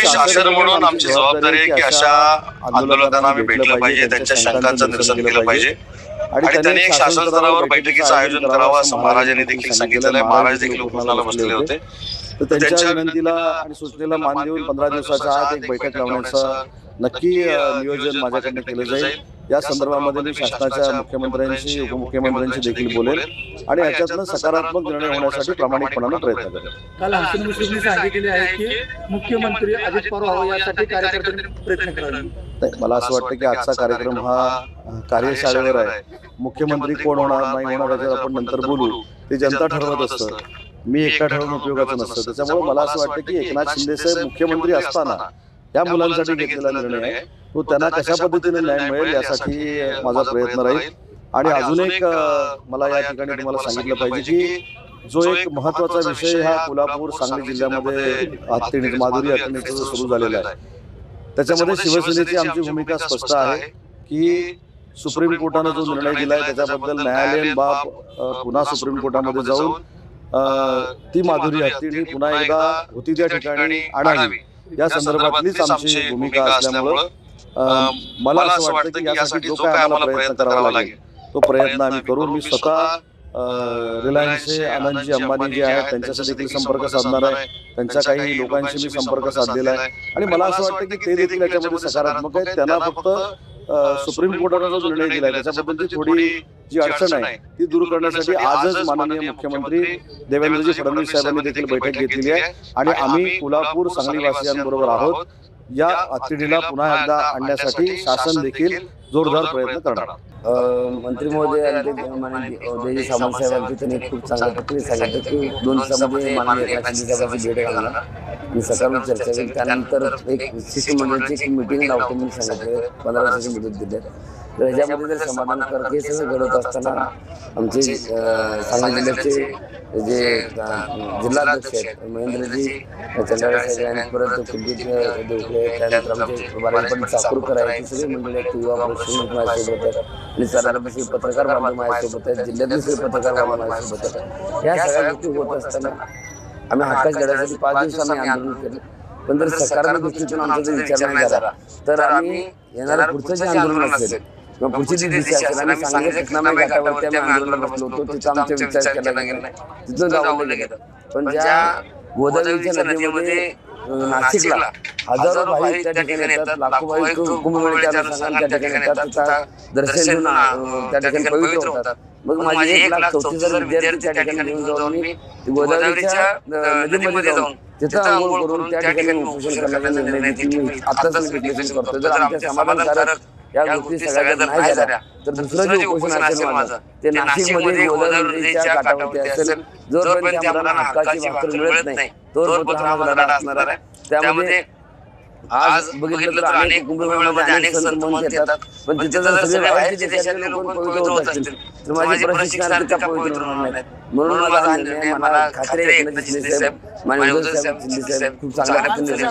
शासन म्हणून आमची जबाबदारी आहे की अशा आंदोलकांना आम्ही भेटलं पाहिजे, त्यांच्या शंकांचं निरसन केलं पाहिजे आणि त्यांनी एक शासन स्तरावर बैठकीचं आयोजन करावं असं महाराजांनी देखील सांगितलेलं आहे। महाराज देखील उपोषणाला बसलेले होते, तर त्यांच्या विनंतीला आणि सूचनेला मान देऊन 15 दिवसाच्या आत एक बैठक लावण्याचं नक्की नियोजन माझ्याकडनं केलं जाईल। या संदर्भामध्ये मी शासनाच्या मुख्यमंत्र्यांशी उपमुख्यमंत्र्यांशी देखील बोलेल आणि याच्यातनं सकारात्मक निर्णय होण्यासाठी प्रामाणिकपणाने प्रयत्न करेल। काल हसन मुश्रीफने सांगितले आहे की मुख्यमंत्री अजित पवार यासाठी कार्यकर्त्यांनी प्रयत्न करावे। मला असं वाटतं की आजचा कार्यक्रम हा कार्यशाळेवर आहे। मुख्यमंत्री कोण होणार नाही होणार याच्यावर आपण नंतर बोलू, ते जनता ठरवत असतं, मी एकटा ठरवून उपयोगाचं नसतं। त्याच्यामुळे मला असं वाटतं की एकनाथ शिंदे साहेब मुख्यमंत्री असताना या मुलांसाठी घेतलेला निर्णय आहे तो त्यांना कशा पद्धतीने न्याय मिळेल यासाठी माझा प्रयत्न राहील। आणि अजून एक मला या ठिकाणी तुम्हाला सांगितलं पाहिजे की जो एक महत्वाचा विषय हा कोल्हापूर सांगली जिल्ह्यामध्ये माधुरी हत्तीनेचा जो सुरू झालेला आहे त्याच्यामध्ये शिवसेनेची आमची भूमिका स्पष्ट आहे की सुप्रीम कोर्टाने जो निर्णय दिलाय त्याच्याबद्दल न्यायालयीन बाब पुन्हा सुप्रीम कोर्टामध्ये जाऊन ती माधुरी हत्तीने पुन्हा एकदा होती त्या ठिकाणी आणावी या संदर्भातलीच आमची भूमिका असल्यामुळं मला असं वाटतं की यासाठी जो काय आम्हाला प्रयत्न करावा लागेल तो प्रयत्न आम्ही करू। मी स्वतः रिलायन्सचे आनंदजी अंबानी जे आहेत त्यांच्याशी देखील संपर्क साधणार आहे, त्यांच्या काही लोकांशी मी संपर्क साधलेला आहे आणि मला असं वाटतं की ते देखील याच्यामध्ये सकारात्मक आहेत। त्यांना फक्त सुप्रीम कोर्टाने जो निर्णय दिलाय त्याच्याबद्दलची थोडी जी अडचण आहे ती दूर करण्यासाठी आजच माननीय मुख्यमंत्री देवेंद्रजी फडणवीस साहेबांनी देखील बैठक घेतलेली आहे आणि आम्ही कोल्हापूर सांगली वासियांबरोबर आहोत। या हत्तीला पुन्हा एकदा आणण्यासाठी शासन देखील जोरदार प्रयत्न करणार। मंत्री महोदय उदयजी सामंत साहेबांनी त्यांनी खूप चांगल्या पद्धतीने सांगितलं की 2 दिवसामध्ये माननीय एकनाथ शिंदे साहेबांची भेट घालणार आणि सकाळी चर्चा केली। त्यानंतर एक शिष्टमंडळाची एक मीटिंग लावतो म्हणून सांगितलं, 15 दिवसाची मुदत दिली। तर ह्याच्यामध्ये जर समाधानकारक हे सगळं घडत असताना आमचे सांगली जिल्ह्याचे जे जिल्हाध्यक्ष आहेत महेंद्रजी चंडाळे साहेब आणि परत कुलदीप देवळे त्यानंतर आमचे बारापण चाकूरकर आहेत, सगळे मंडळी आहेत, युवा प्रशिक्षण माझ्यासोबत आहेत आणि सर्वपक्षीय पत्रकार बांधव माझ्यासोबत आहेत, जिल्ह्यातील सगळे पत्रकार बांधव माझ्यासोबत आहेत। ह्या सगळ्या गोष्टी होत असताना आम्ही हक्काच्या लढ्यासाठी 5 दिवस आम्ही आंदोलन केलं, पण जर सकारात्मक दृष्टीतून आमचा जर विचार नाही झाला तर आम्ही येणारं पुढचं जे आंदोलन असेल किंवा पुढची जी दिशा असेल आम्ही सांगली कृष्णामाई घाटावरती आम्ही आंदोलनाला बसलो होतो, तिथं आमचा विचार केला गेला, तिथून गावलं गेलं। पण ज्या गोदावरीच्या नदीमध्ये नाशिकला हजारो भाविक त्या ठिकाणी येतात, लाखो भाविक कुंभमेळ्याच्या अनुषंगाने त्या ठिकाणी येतात, दर्शन घेऊन त्या ठिकाणी पवित्र होतात। मग माझे 1,34,000 विद्यार्थी त्या ठिकाणी घेऊन जाऊन मी गोदावरीच्या नदीमध्ये जाऊन तिथं आंघोळ करून त्या ठिकाणी उपोषण करण्याचा निर्णय घेतला। मी आताच डिक्लेरेशन करतो, जर आमच्या समाधानकारक या गोष्टी सगळ्या जर नाही झाल्या तर दुसरं जे उपोषण असेल माझं ते नाशिकमध्ये गोदावरीच्या काठावरती असेल। जोपर्यंत आम्हाला हक्काची भाकर मिळत नाही तोपर्यंत हा लढा असणार आहे। त्यामध्ये आज बघितलं तर अनेक कुंभमेळ्यामध्ये अनेक संत महंत येतात, पण तिथे जर सगळे बाहेरचे देशातले लोक पवित्र होत असतील तर माझे प्रशिक्षणार्थी का पवित्र होणार नाहीत? म्हणून मला खात्री आहे एकनाथ शिंदे साहेब, माननीय उद्धव साहेब शिंदे साहेब खूप चांगल्या पद्धतीने